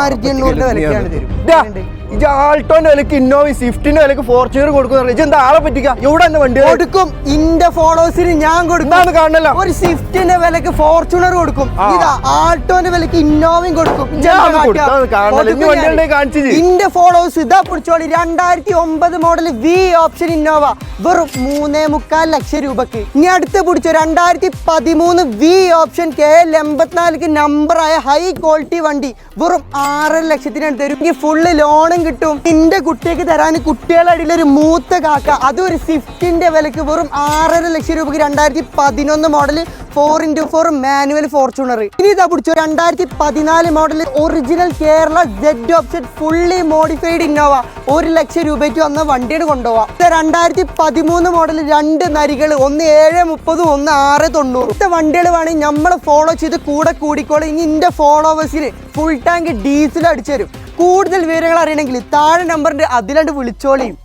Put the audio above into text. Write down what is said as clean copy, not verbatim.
1800 വിലക്കാണ് തരും. ആൾട്ടോന്റെ വിലക്ക് ഇന്നോവ സ്വിഫ്റ്റിന്റെ വിലക്ക് ഫോർച്യൂണർ കൊടുക്കുന്ന എന്താ ആളെ പറ്റിക്ക എവിടെ വണ്ടി കൊടുക്കും. ഇന്റെ ഫോളോവേഴ്സിന് ഞാൻ കൊടുക്കും. കാണണല്ലോ ഒരു സ്വിഫ്റ്റിന്റെ വിലക്ക് ഫോർച്യൂണർ കൊടുക്കും. ഇതാ ആൾട്ടോന്റെ വിലക്ക് ഇന്നോവയും കൊടുക്കും. ഇന്റെ ഫോളോവേഴ്സ് ഇതാ പിടിച്ചോളി. 2009 മോഡൽ വി ഓപ്ഷൻ ഇന്നോവ വെറും 3.25 ലക്ഷം രൂപക്ക്. ഇനി അടുത്ത് പിടിച്ചോ 2013 വി ഓപ്ഷൻ KL 84 നമ്പറായ ഹൈ ക്വാളിറ്റി വണ്ടി വെറും 6.5 ലക്ഷത്തിനാണ് തരും. ഇനി ഫുള്ള് ലോണും കിട്ടും. എന്റെ കുട്ടിക്ക് തരാൻ കുട്ടികളുടെ അടിയിൽ ഒരു മൂത്ത കാക്ക അതൊരു സ്വിഫ്റ്റിന്റെ വിലക്ക് വെറും 6.5 ലക്ഷം രൂപക്ക് 2011 മോഡൽ 4x4 മാനുവൽ ഫോർച്യൂണർ. ഇനി ഇതാ പിടിച്ചോ 2014 model original Kerala Z option fully modified Innova 1 ലക്ഷം രൂപയ്ക്ക് വന്ന വണ്ടിയാണ് കൊണ്ടുപോവാം. 2013 മോഡൽ 2 നരികൾ, ഒന്ന് 730 ഒന്ന് 690. വണ്ടികൾ വേണമെങ്കിൽ നമ്മളെ ഫോളോ ചെയ്ത് കൂടെ കൂടിക്കോളെ. ഇനി എന്റെ ഫോളോവേഴ്സിന് ഫുൾ ടാങ്ക് ഡീസൽ അടിച്ചു തരും. കൂടുതൽ വിവരങ്ങൾ അറിയണമെങ്കിൽ താഴെ നമ്പറിന്റെ അതിലാണ്ട് വിളിച്ചോളിയും.